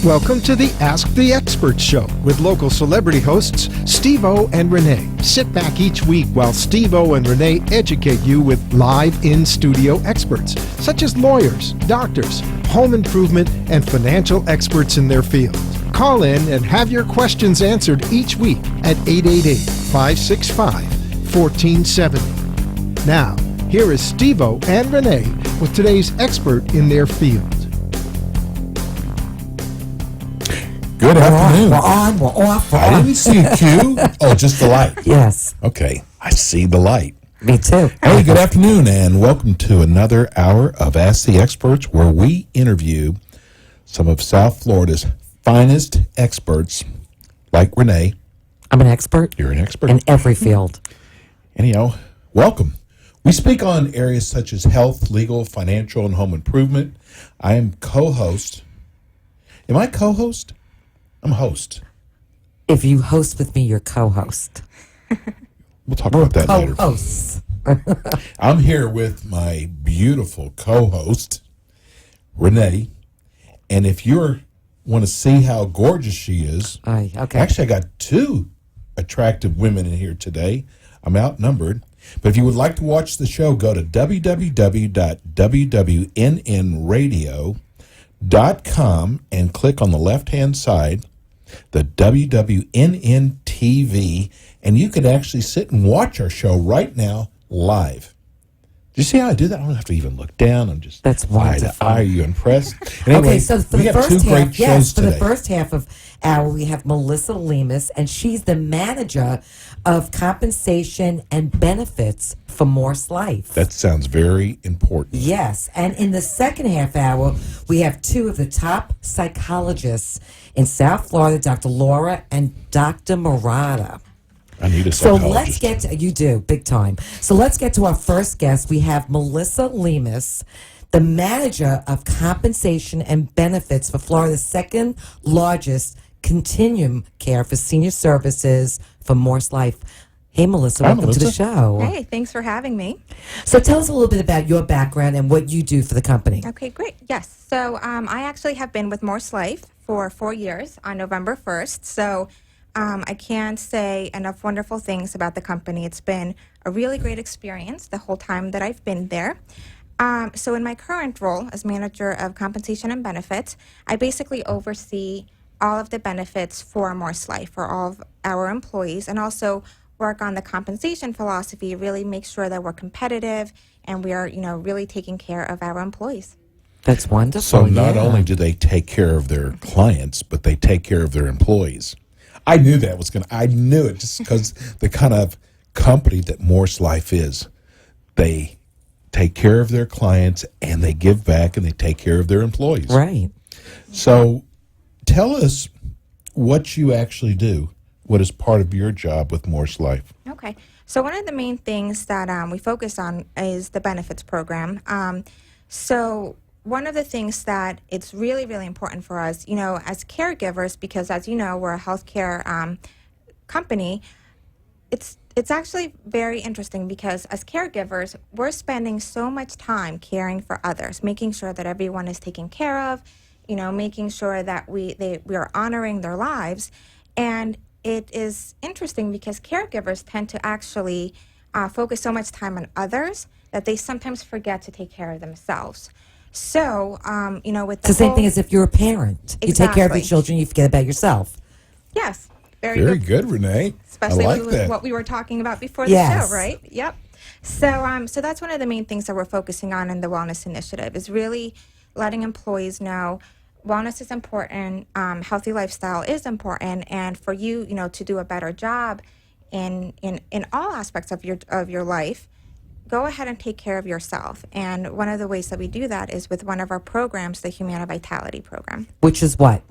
Welcome to the Ask the Expert Show with local celebrity hosts Steve-O and Renee. Sit back each week while Steve-O and Renee educate you with live in-studio experts, such as lawyers, doctors, home improvement, and financial experts in their field. Call in and have your questions answered each week at 888-565-1470. Now, here is Steve-O and Renee with today's expert in their field. Good afternoon. We're on, we're off, we're I on. didn't see a cue. Oh, just the light. Yes, Okay, I see the light. me too. Hey, good afternoon, and welcome to another hour of Ask the Experts, where we interview some of South Florida's finest experts, like Renee. I'm an expert You're an expert. in every field. Anyhow, welcome. We speak on areas such as health, legal, financial, and home improvement. I am co-host. Am I co-host? I'm host. If you host with me, you're co-host. We'll talk about that later. Co-hosts. I'm here with my beautiful co-host, Renee. And if you want to see how gorgeous she is, Okay. actually I got two attractive women in here today. I'm outnumbered. But if you would like to watch the show, go to www.wwnnradio.com and click on the left-hand side, the WWNN TV, and you can actually sit and watch our show right now live. Do you see how I do that? I don't have to even look down. I'm just That's eye to wonderful. eye. Are you impressed? Anyway, Okay, so for we the have first two great half, shows yes, for today. the first half of hour, we have Melissa Lemus, and she's the manager of compensation and benefits for MorseLife. That sounds very important. Yes, and in the second half hour, we have two of the top psychologists in South Florida, Dr. Laura and Dr. Murata. I need a So psychologist. let's get to, you do, big time. So let's get to our first guest. We have Melissa Lemus, the manager of compensation and benefits for Florida's second largest continuum care for senior services for MorseLife. Hey, Melissa, Hi, welcome to the Melissa. show. Hey, thanks for having me. So tell us a little bit about your background and what you do for the company. Okay, great. Yes. So I actually have been with MorseLife for 4 years on November 1st. So I can't say enough wonderful things about the company. It's been a really great experience the whole time that I've been there. So in my current role as manager of compensation and benefits, I basically oversee all of the benefits for MorseLife for all of our employees, and also work on the compensation philosophy, really make sure that we're competitive and we are, really taking care of our employees. That's wonderful. So not yeah. only do they take care of their clients, but they take care of their employees. I knew that was I knew it just because the kind of company that MorseLife is. They take care of their clients and they give back and they take care of their employees. Right. So tell us what you actually do. What is part of your job with MorseLife? Okay. So one of the main things that we focus on is the benefits program. So one of the things that it's really, really important for us, as caregivers, because as you know, we're a healthcare company, it's actually very interesting because as caregivers, we're spending so much time caring for others, making sure that everyone is taken care of, making sure that we are honoring their lives. And it is interesting because caregivers tend to actually focus so much time on others that they sometimes forget to take care of themselves. So, with It's the same thing as if you're a parent. You take care of your Exactly. children, you forget about yourself. Yes, Very good, Renee. Especially I like with that. what we were talking about before the Yes. show, right? Yep. So that's one of the main things that we're focusing on in the Wellness Initiative is really letting employees know wellness is important, healthy lifestyle is important, and for you, to do a better job in all aspects of your life, go ahead and take care of yourself. And one of the ways that we do that is with one of our programs, the Humana Vitality program. Which is what?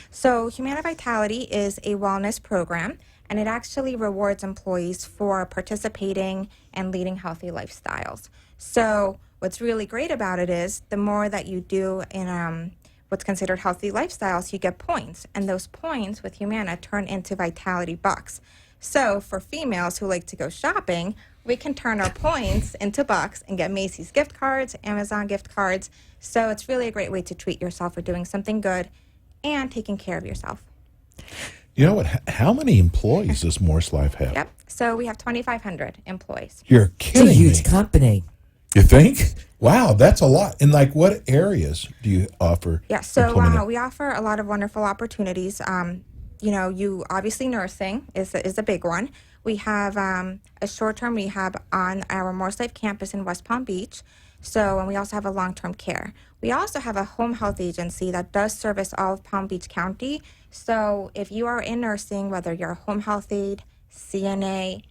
So Humana Vitality is a wellness program, and it actually rewards employees for participating and leading healthy lifestyles. So what's really great about it is the more that you do in what's considered healthy lifestyles, you get points, and those points with Humana turn into Vitality bucks. So for females who like to go shopping, we can turn our points into bucks and get Macy's gift cards, Amazon gift cards. So it's really a great way to treat yourself for doing something good and taking care of yourself. You know what? How many employees does MorseLife have? Yep. So we have 2,500 employees. You're It's a kidding huge me. company. You think? Wow, that's a lot. And like, what areas do you offer? Yeah, so employment in? we offer a lot of wonderful opportunities. You obviously nursing is a big one. We have a short-term rehab on our MorseLife campus in West Palm Beach. So, and we also have a long-term care. We also have a home health agency that does service all of Palm Beach County. So, if you are in nursing, whether you're a home health aide, CNA,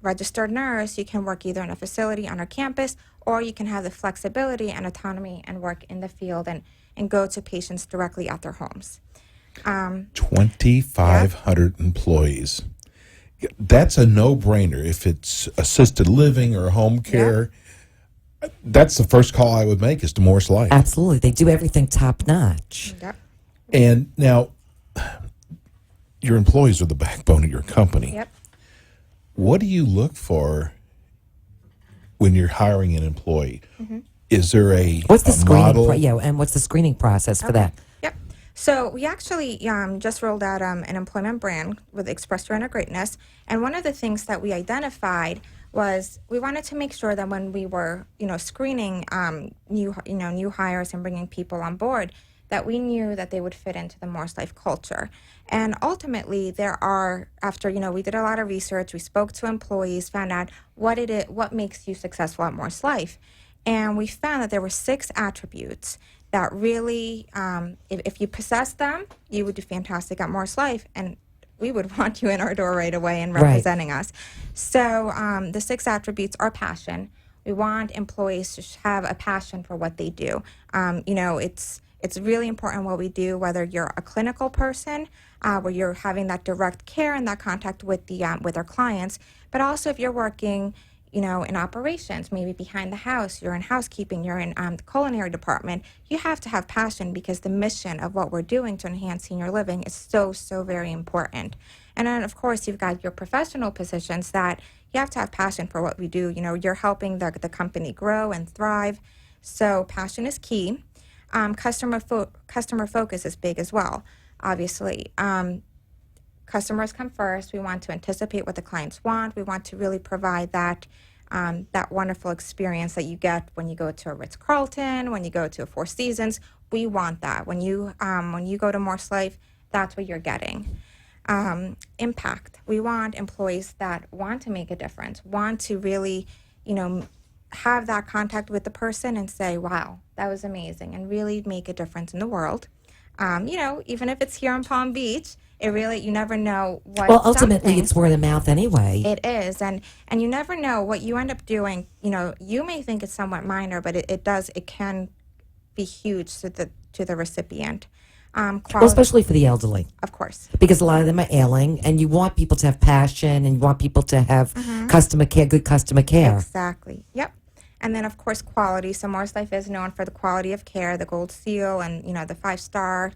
registered nurse, you can work either in a facility on our campus, or you can have the flexibility and autonomy and work in the field and go to patients directly at their homes. 2,500 employees. That's a no-brainer. If it's assisted living or home care, that's the first call I would make is to MorseLife. Absolutely. They do everything top notch. Yep. And now, your employees are the backbone of your company. Yep. What do you look for when you're hiring an employee? Is there a What's the a screening? model? And what's the screening process for that? Yep. So we actually just rolled out an employment brand with Express Your Inner Greatness, and one of the things that we identified was we wanted to make sure that when we were, screening new hires and bringing people on board, that we knew that they would fit into the MorseLife culture. And ultimately, after we did a lot of research, we spoke to employees, found out what makes you successful at MorseLife. And we found that there were 6 attributes that really, if you possess them, you would do fantastic at MorseLife, and we would want you in our door right away and representing us. So the 6 attributes are passion. We want employees to have a passion for what they do. It's really important what we do, whether you're a clinical person, where you're having that direct care and that contact with with our clients, but also if you're working, in operations, maybe behind the house, you're in housekeeping, you're in the culinary department, you have to have passion because the mission of what we're doing to enhance senior living is so, so very important. And then, of course, you've got your professional positions that you have to have passion for what we do. You're helping the company grow and thrive. So passion is key. Customer focus is big as well, obviously. Customers come first. We want to anticipate what the clients want. We want to really provide that wonderful experience that you get when you go to a Ritz-Carlton, when you go to a Four Seasons. We want that. When you go to MorseLife, that's what you're getting. Impact. We want employees that want to make a difference, want to really, have that contact with the person and say, wow, that was amazing, and really make a difference in the world. Even if it's here in Palm Beach, you never know what. Well, ultimately, it's word of mouth anyway. It is, and you never know what you end up doing. You may think it's somewhat minor, but it can be huge to the recipient. Well, especially for the elderly. Of course. Because a lot of them are ailing, and you want people to have passion, and you want people to have good customer care. Exactly. Yep. And then, of course, quality. So MorseLife is known for the quality of care, the gold seal, and, the 5-star.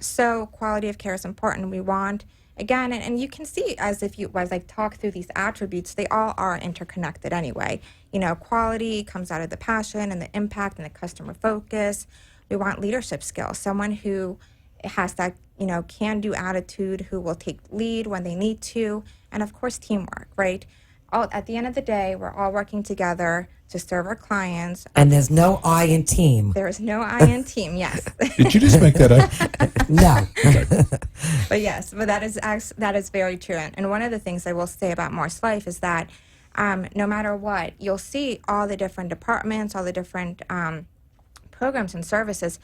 So quality of care is important. We want, again, and you can see as I talk through these attributes, they all are interconnected anyway. Quality comes out of the passion and the impact and the customer focus. We want leadership skills, someone who has that, can-do attitude, who will take lead when they need to, and of course, teamwork, right? At the end of the day, we're all working together to serve our clients. And there's no I in team. There is no I in team, yes. Did you just make that up? No. But yes, but that is very true. And one of the things I will say about MorseLife is that no matter what, you'll see all the different departments, all the different programs and services.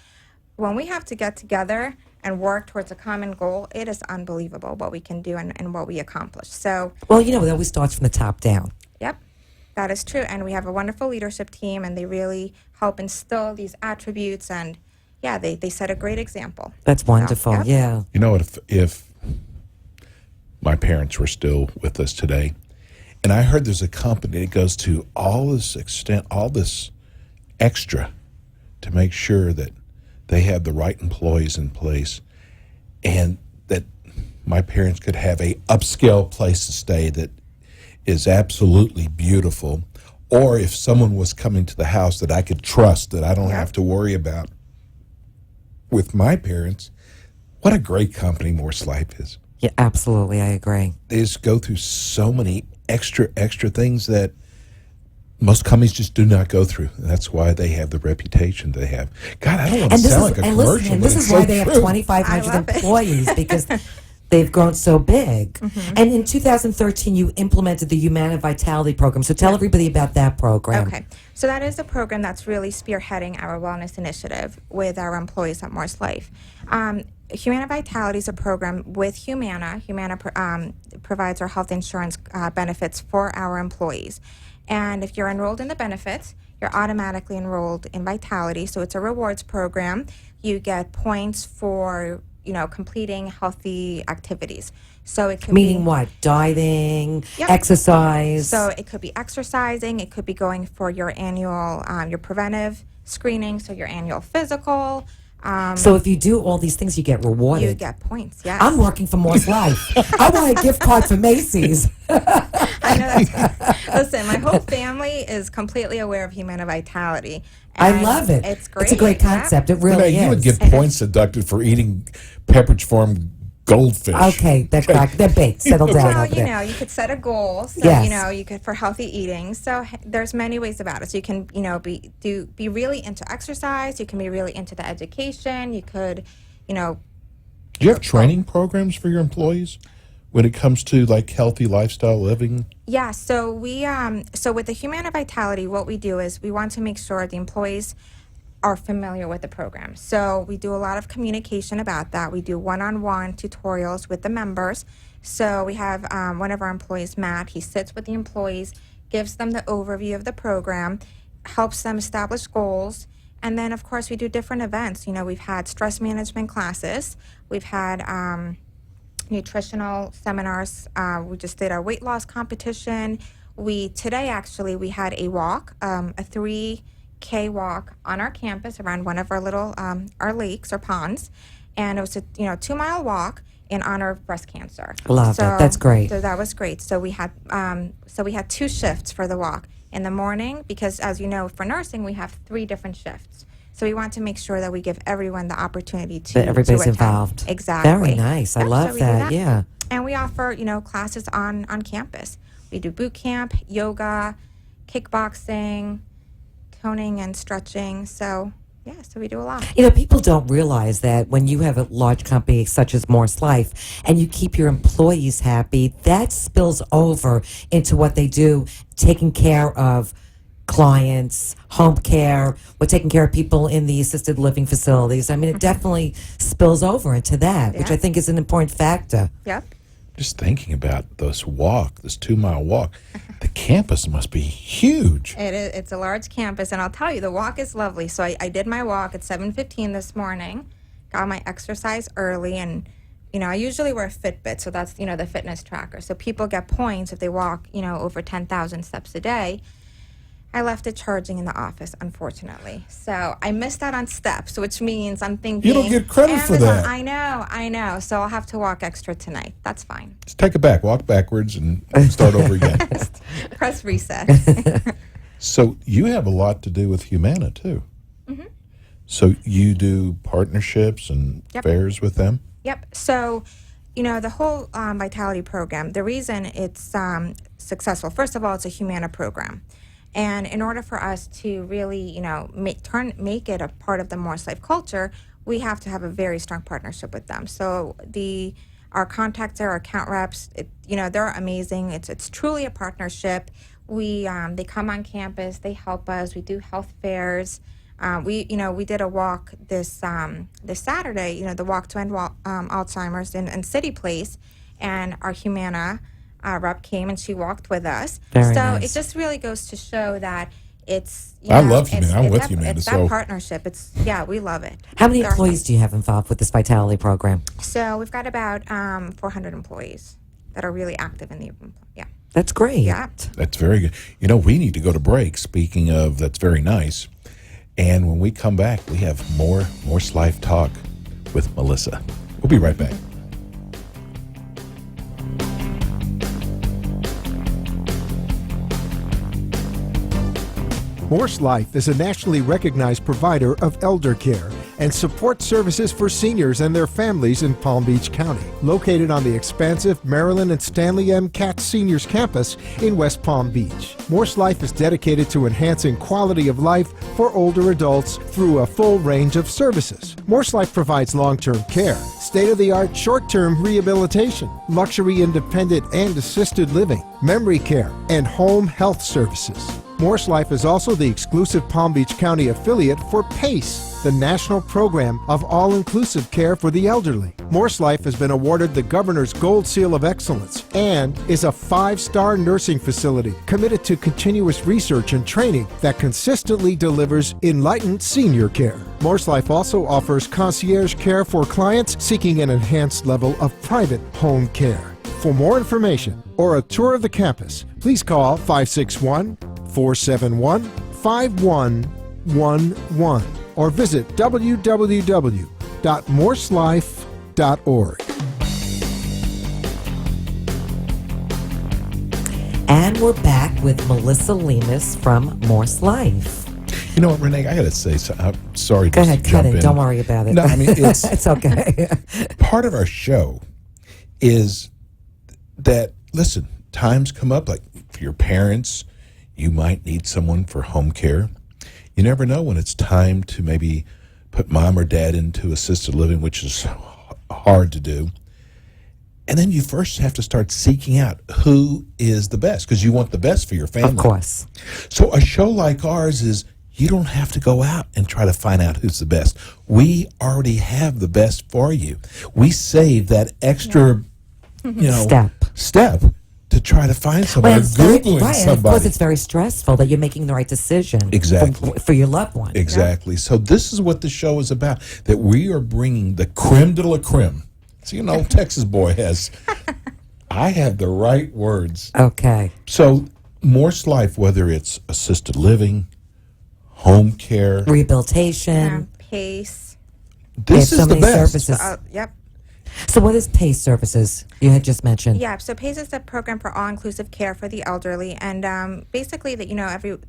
When we have to get together and work towards a common goal, it is unbelievable what we can do and what we accomplish. So, well, it always starts from the top down. Yep, that is true. And we have a wonderful leadership team, and they really help instill these attributes. And yeah, they set a great example. That's wonderful. So, yep. Yeah. You know what? If my parents were still with us today, and I heard there's a company that goes to all this extra to make sure that they have the right employees in place, and that my parents could have a upscale place to stay that is absolutely beautiful, or if someone was coming to the house that I could trust, that I don't have to worry about with my parents, What a great company MorseLife is. Yeah, absolutely. I agree. They just go through so many extra things that most companies just do not go through. And that's why they have the reputation they have. God, I don't want to sound like a commercial, and but this it's is why so they have true. 2,500 I love it. employees because they've grown so big. And in 2013, you implemented the Humana Vitality Program. So tell everybody about that program. Okay, so that is a program that's really spearheading our wellness initiative with our employees at MorseLife. Humana Vitality is a program with Humana. Humana provides our health insurance benefits for our employees. And if you're enrolled in the benefits, you're automatically enrolled in Vitality. So it's a rewards program. You get points for completing healthy activities. So it could Meaning be, what? Dieting, Yep. exercise. So it could be exercising. It could be going for your annual, your preventive screening. So your annual physical. So if you do all these things, you get rewarded. You get points. Yes. I'm working for MorseLife. I want a gift card for Macy's. I know that's Listen, my whole family is completely aware of Humana Vitality. I and love it. It's great. It's a great Yeah. concept. It Renee, really you would is. get points deducted for eating Pepperidge Farm goldfish. Okay, they're baked. Settle down Well, over there. you could set a goal. So, Yes. you could for healthy eating. So there's many ways about it. So you can, be really into exercise. You can be really into the education. You could, Do you have training programs for your employees when it comes to like healthy lifestyle living? Yeah, so so with the Humana Vitality, what we do is we want to make sure the employees are familiar with the program. So we do a lot of communication about that. We do one-on-one tutorials with the members. So we have one of our employees, Matt, he sits with the employees, gives them the overview of the program, helps them establish goals. And then, of course, we do different events. We've had stress management classes. We've had nutritional seminars. We just did our weight loss competition. Today, actually, we had a walk, a 3K walk on our campus around one of our little, our lakes or ponds. And it was a 2-mile walk in honor of breast cancer. Love it. That's great. So that was great. So we had 2 shifts for the walk. In the morning, because as you know, for nursing, we have 3 different shifts. So we want to make sure that we give everyone the opportunity to That everybody's attend. involved. Exactly. Very nice. I Yep, love so we do that. Yeah. And we offer, classes on campus. We do boot camp, yoga, kickboxing, toning and stretching. So so we do a lot. People don't realize that when you have a large company such as MorseLife and you keep your employees happy, that spills over into what they do, taking care of clients, home care, we're taking care of people in the assisted living facilities. I mean, it definitely spills over into that, which I Yeah. think is an important factor. Yep. Just thinking about this 2-mile walk, the campus must be huge. It's a large campus, and I'll tell you, the walk is lovely. So I did my walk at 7:15 this morning, got my exercise early, and I usually wear a Fitbit, so that's the fitness tracker. So people get points if they walk over 10,000 steps a day. I left it charging in the office, unfortunately. So I missed out on steps, which means I'm thinking You don't get credit for Amazon, that. I know. So I'll have to walk extra tonight. That's fine. Just take it back, walk backwards, and start over again. Press reset. So you have a lot to do with Humana too. So you do partnerships and Yep. fairs with them? Yep. So, the whole Vitality program, the reason it's successful, first of all, it's a Humana program. And in order for us to really, make it a part of the MorseLife culture, we have to have a very strong partnership with them. So our contacts there, our account reps, they're amazing. It's truly a partnership. They come on campus, they help us. We do health fairs. We did a walk this Saturday. The walk to end Alzheimer's in City Place, and our Humana rep came and she walked with us. Very so nice. it just really goes to show that it's. I love Humana. I'm with that, Humana, It's so- that partnership. We love it. How many They're employees do you have involved with this Vitality program? So we've got about 400 employees that are really active in the. Yeah. That's great. Yeah. That's very good. We need to go to break. Speaking of, that's very nice. And when we come back, we have more MorseLife talk with Melissa. We'll be right back. MorseLife is a nationally recognized provider of elder care and support services for seniors and their families in Palm Beach County. Located on the expansive Maryland and Stanley M. Katz Seniors Campus in West Palm Beach. MorseLife is dedicated to enhancing quality of life for older adults through a full range of services. MorseLife provides long-term care, state-of-the-art short-term rehabilitation, luxury independent and assisted living, memory care, and home health services. MorseLife is also the exclusive Palm Beach County affiliate for PACE, the national program of all-inclusive care for the elderly. MorseLife has been awarded the Governor's Gold Seal of Excellence and is a 5-star nursing facility committed to continuous research and training that consistently delivers enlightened senior care. MorseLife also offers concierge care for clients seeking an enhanced level of private home care. For more information or a tour of the campus, please call 561-471-5111 or visit www.morselife.org. And we're back with Melissa Lemus from MorseLife. You know what, Renee? I got to say, I'm sorry. Go ahead, to cut jump it. in. Don't worry about it. No, I mean it's it's okay. part of our show is that, listen, times come up, like for your parents, you might need someone for home care. You never know when it's time to maybe put mom or dad into assisted living, which is hard to do. And then you first have to start seeking out who is the best, because you want the best for your family. Of course. So a show like ours is, you don't have to go out and try to find out who's the best. We already have the best for you. We save that extra, step to try to find somebody. Well, Googling right, and somebody. of course, it's very stressful that you're making the right decision Exactly. for your loved one. Exactly. So this is what the show is about, that we are bringing the creme de la creme. So, Texas boy has, I have the right words. Okay. So MorseLife, whether it's assisted living, home care, Rehabilitation. PACE. this so is the many best. services. Yep. So what is PACE services? You had just mentioned. Yeah, so PACE is the program for all-inclusive care for the elderly, and basically, that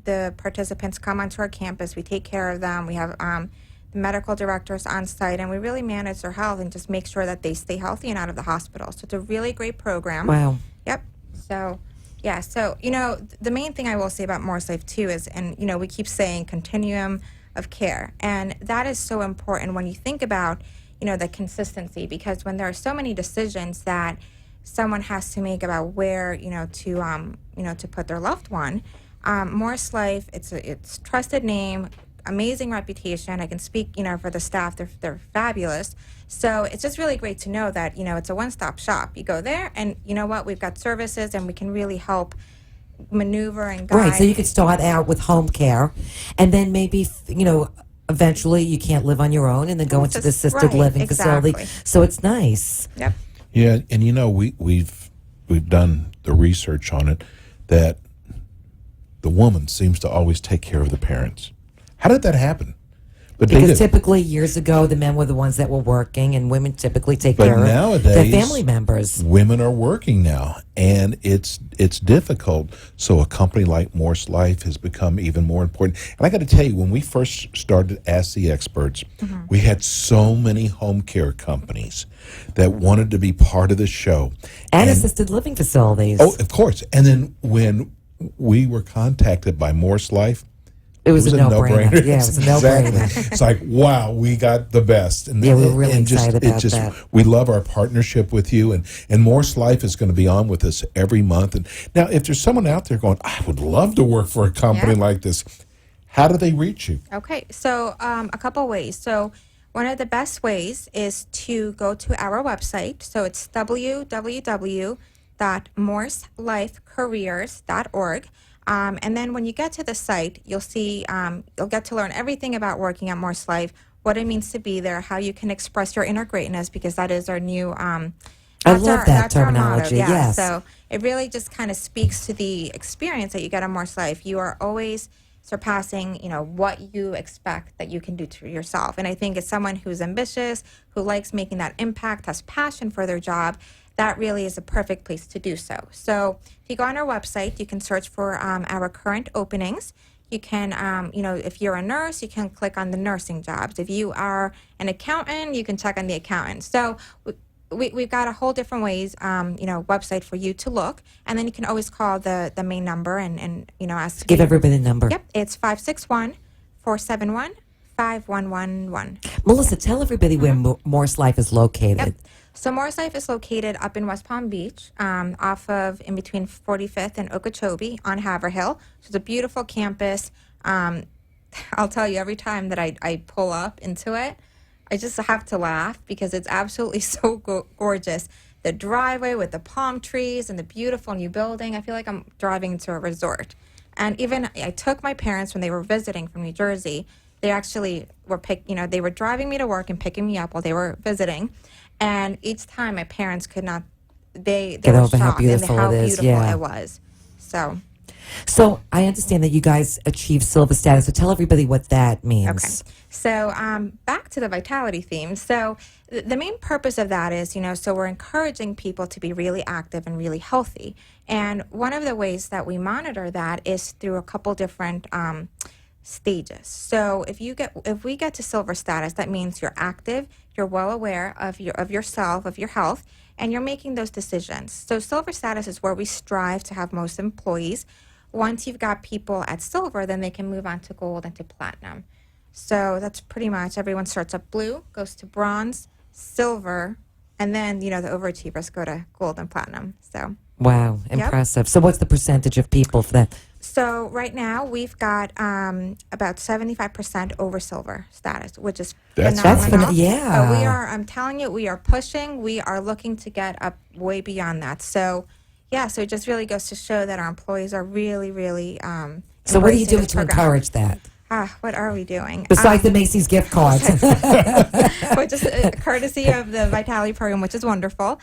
the participants come onto our campus. We take care of them. We have the medical directors on site, and we really manage their health and just make sure that they stay healthy and out of the hospital. So it's a really great program. Wow. Yep. So, yeah. So the main thing I will say about MorseLife too is, and we keep saying continuum of care, and that is so important when you think about the consistency, because when there are so many decisions that someone has to make about where to put their loved one, MorseLife, it's trusted name, amazing reputation. I can speak for the staff. They're fabulous. So it's just really great to know that it's a one-stop shop. You go there, and we've got services, and we can really help maneuver and guide. Right. So you could start out with home care, and then maybe eventually you can't live on your own, and then go into the assisted living facility. So it's nice. Yep. Yeah, and we've done the research on it, that the woman seems to always take care of the parents. How did that happen? But because typically years ago the men were the ones that were working, and women typically take care of their family members. Women are working now, and it's difficult. So a company like MorseLife has become even more important. And I got to tell you, when we first started Ask the Experts, we had so many home care companies that wanted to be part of the show. And assisted living facilities. Oh, of course. And then when we were contacted by MorseLife, it was a no-brainer. Yeah, it was a no-brainer. Exactly. It's like, wow, we got the best. And yeah, we're really excited about that. We love our partnership with you, and MorseLife is going to be on with us every month. And now, if there's someone out there going, I would love to work for a company like this, how do they reach you? Okay, so a couple ways. So one of the best ways is to go to our website. So it's www.morselifecareers.org. And then when you get to the site, you'll see, you'll get to learn everything about working at MorseLife, what it means to be there, how you can express your inner greatness, because that is our new, I love that terminology, yes. So it really just kind of speaks to the experience that you get at MorseLife. You are always surpassing, what you expect that you can do to yourself. And I think as someone who's ambitious, who likes making that impact, has passion for their job, that really is a perfect place to do so. So if you go on our website, you can search for our current openings. You can, if you're a nurse, you can click on the nursing jobs. If you are an accountant, you can check on the accountant. So we've got a whole different ways, website for you to look. And then you can always call the main number and ask to Give be. everybody the number. Yep, it's 561-471-5111. Melissa, tell everybody where Morse Life is located. Yep. So MorseLife is located up in West Palm Beach, off of in between 45th and Okeechobee on Haverhill. So it's a beautiful campus. I'll tell you, every time that I pull up into it, I just have to laugh because it's absolutely so gorgeous. The driveway with the palm trees and the beautiful new building. I feel like I'm driving into a resort. And even I took my parents when they were visiting from New Jersey. They actually were they were driving me to work and picking me up while they were visiting. And each time my parents could not, they Get were over how shocked beautiful how it is, beautiful yeah. it was. So I understand that you guys achieved silver status. So tell everybody what that means. Okay. So back to the vitality theme. So the main purpose of that is, so we're encouraging people to be really active and really healthy. And one of the ways that we monitor that is through a couple different stages. So if we get to silver status, that means you're active, you're well aware of yourself, of your health, and you're making those decisions. So silver status is where we strive to have most employees. Once you've got people at silver, then they can move on to gold and to platinum. So that's pretty much everyone starts up blue, goes to bronze, silver, and then the overachievers go to gold and platinum. So wow, impressive. So what's the percentage of people for that? So right now we've got about 75% over silver status, which is phenomenal. Yeah. We are. I'm telling you, we are pushing. We are looking to get up way beyond that. So yeah. So it just really goes to show that our employees are really, really. So what are you embracing doing this to program. encourage that? What are we doing? Besides the Macy's gift cards. Which is courtesy of the Vitality program, which is wonderful.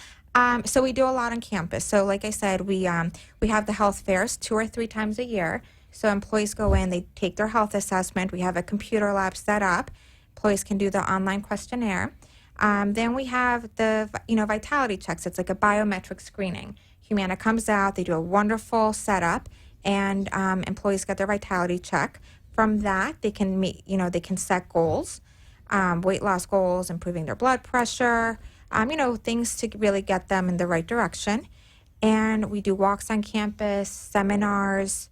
So we do a lot on campus. So like I said, we have the health fairs 2 or 3 times a year. So employees go in, they take their health assessment. We have a computer lab set up. Employees can do the online questionnaire. Then we have the vitality checks. It's like a biometric screening. Humana comes out, they do a wonderful setup, and employees get their vitality check. From that, they can they can set goals, weight loss goals, improving their blood pressure, things to really get them in the right direction. And we do walks on campus, seminars.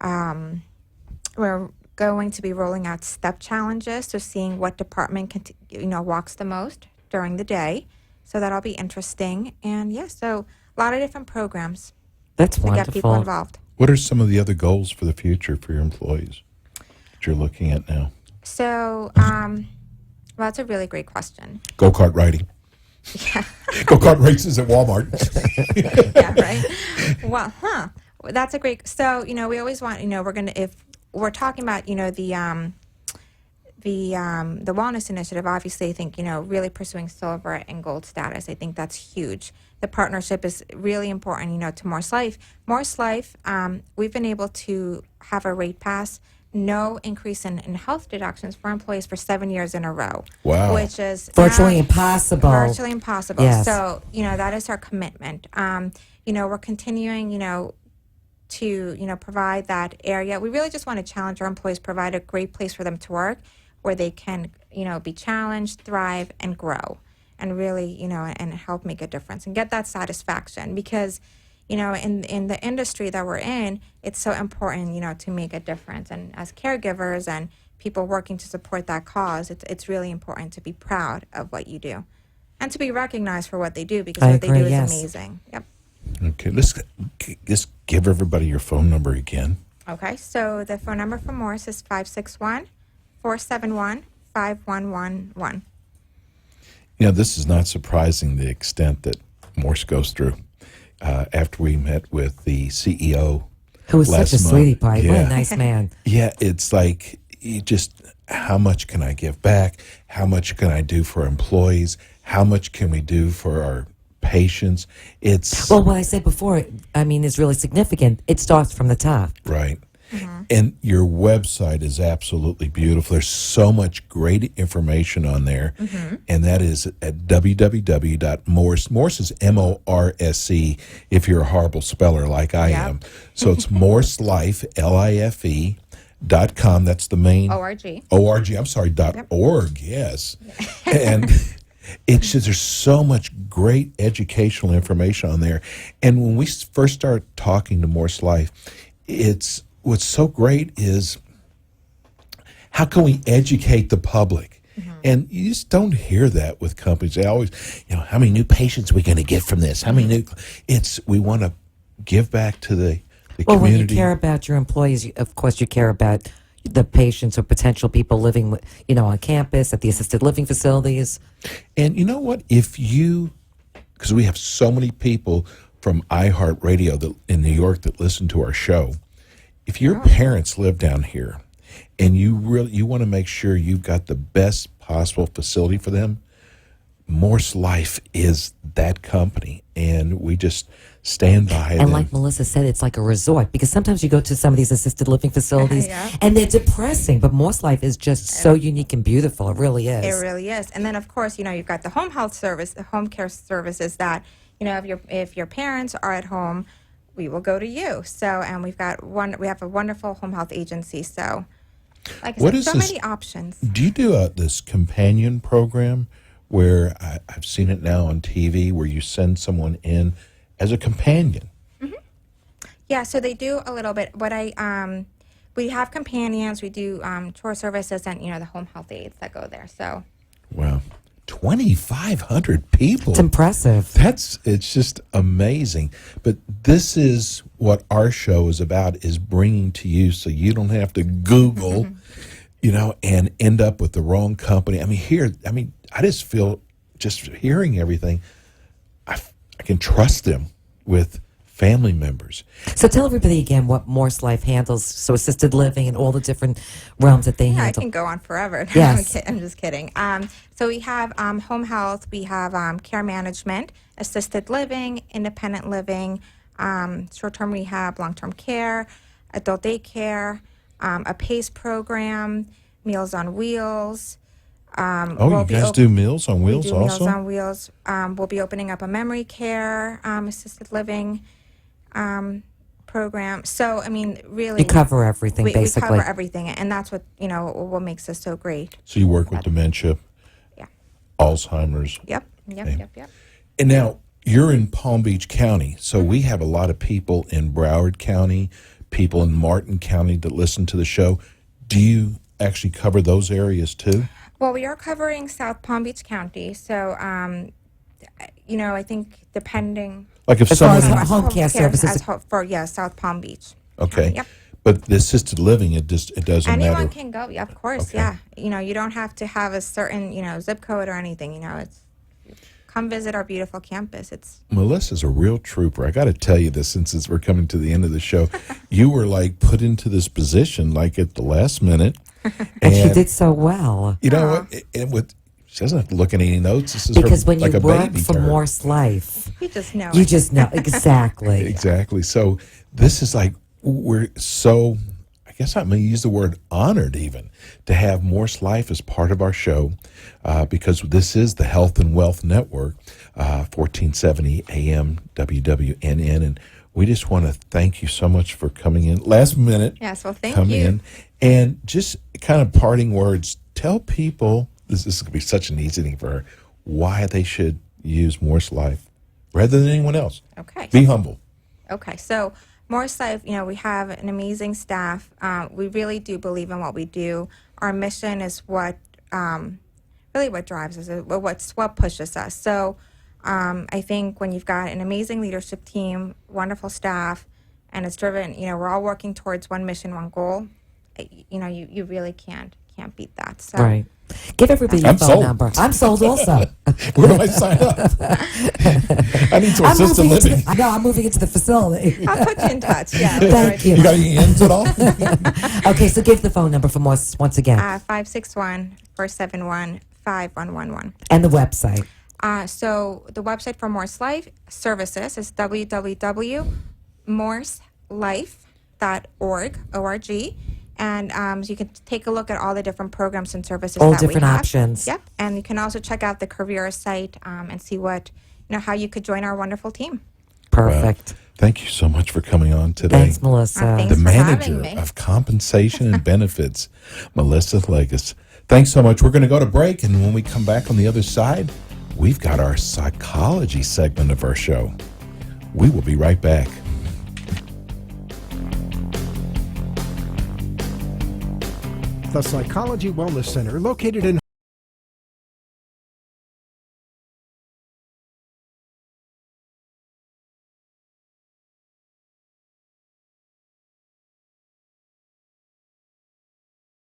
We're going to be rolling out step challenges, so seeing what department can walks the most during the day. So that'll be interesting. And so a lot of different programs That's to wonderful. get people involved. What are some of the other goals for the future for your employees that you're looking at now? So, well, that's a really great question. Go-kart riding. Yeah. Go-kart races at Walmart. Yeah, right. Well, that's a great. So, we always want. If we're talking about, the wellness initiative. Obviously, I think really pursuing silver and gold status. I think that's huge. The partnership is really important. To MorseLife. MorseLife. We've been able to have a rate pass. No increase in health deductions for employees for 7 years in a row. Wow. Which is Virtually impossible. Virtually impossible. Yes. So, that is our commitment. We're continuing, to, provide that area. We really just want to challenge our employees, provide a great place for them to work where they can, be challenged, thrive, and grow, and really, and help make a difference and get that satisfaction because, in the industry that we're in, it's so important, to make a difference. And as caregivers and people working to support that cause, it's really important to be proud of what you do and to be recognized for what they do because what they do is amazing. Yep. Okay, let's just give everybody your phone number again. Okay, so the phone number for Morse is 561-471-5111. This is not surprising the extent that Morse goes through. After we met with the CEO, who was such a sweetie pie. Yeah. What a nice man. Yeah, it's like how much can I give back? How much can I do for employees? How much can we do for our patients? Well, what I said before, is really significant. It starts from the top. Right. And your website is absolutely beautiful. There's so much great information on there. And that is at www.morse. Morse is MORSE if you're a horrible speller like I am. So it's MorseLife, .com. That's the main ORG. ORG. I'm sorry. .org. Yes, and it's just, there's so much great educational information on there. And when we first start talking to Morse Life, it's what's so great is how can we educate the public? And you just don't hear that with companies. They always, how many new patients are we going to get from this? How many new? We want to give back to the Well, when community. you care about your employees, of course, you care about the patients or potential people living, on campus, at the assisted living facilities. And you know what? Because we have so many people from iHeartRadio in New York that listen to our show. If your parents live down here and you want to make sure you've got the best possible facility for them, Morse Life is that company, and we just stand by them. And like Melissa said, it's like a resort, because sometimes you go to some of these assisted living facilities and they're depressing, but Morse Life is just so unique and beautiful. It really is. It really is. And then, of course, you've got the home health service, the home care services that, if your parents are at home, we will go to you. So, and we have a wonderful home health agency. So, like I said, many options. Do you do this companion program where I've seen it now on TV where you send someone in as a companion? Yeah, so they do a little bit. We have companions. We do tour services and the home health aides that go there. So, wow, 2,500 people. It's impressive. It's just amazing. But this is what our show is about: is bringing to you so you don't have to Google, and end up with the wrong company. I just feel, just hearing everything, I can trust them with family members. So tell everybody again what Morse Life handles, so assisted living and all the different realms that they I handle. can go on forever. Yes. I'm just kidding. So we have home health, we have care management, assisted living, independent living, short-term rehab, long-term care, adult daycare, a PACE program, Meals on Wheels. You guys do Meals on Wheels we do also? Meals on Wheels. We'll be opening up a memory care, assisted living program. So, really, You cover everything, we basically. cover everything, and that's what what makes us so great. So you work with dementia, Yeah. Alzheimer's. Yep. And now you're in Palm Beach County, so we have a lot of people in Broward County, people in Martin County that listen to the show. Do you actually cover those areas too? Well, we are covering South Palm Beach County, so I think depending Like if As far someone, as home care services. for South Palm Beach. okay, Yep. but the assisted living, it doesn't Anyone matter. can go. Yeah, of course. Okay. Yeah. You don't have to have a certain zip code or anything. It's come visit our beautiful campus. It's Melissa's a real trooper. I got to tell you this, since we're coming to the end of the show. You were like put into this position like at the last minute, And she did so well. You know what? She doesn't have to look at any notes. This is Because her, when like you a work baby for to her. Morse Life, you just know. you just know. Exactly. Exactly. So this is like, we're so, I guess I'm going to use the word honored even, to have Morse Life as part of our show, because this is the Health and Wealth Network, 1470 AM WWNN. And we just want to thank you so much for coming in last minute. Yes, well, thank coming you. in. And just kind of parting words, tell people, this is going to be such an easy thing for her, why they should use Morse Life rather than anyone else. Okay. Be humble. Okay, so Morse Life, we have an amazing staff. We really do believe in what we do. Our mission is what really what drives us, what pushes us. So I think when you've got an amazing leadership team, wonderful staff, and it's driven, we're all working towards one mission, one goal. You really can't beat that. So. Right. Give everybody your I'm phone sold. number. I'm sold also. Where do I sign up? I need some assisted living. I'm moving into the facility. I'll put you in touch. Yeah. Thank you. You got any ends at all? Okay, so give the phone number for Morse once again. 561-471-5111. And the website. So the website for Morse Life Services is www.morselife.org, O-R-G. And so you can take a look at all the different programs and services All that we different have. options. Yep. And you can also check out the career site and see how you could join our wonderful team. Perfect. Thank you so much for coming on today. Thanks, Melissa. Thanks The for having manager me. of compensation and benefits, Melissa Legas. Thanks so much. We're going to go to break, and when we come back on the other side, we've got our psychology segment of our show. We will be right back. The Psychology Wellness Center, located in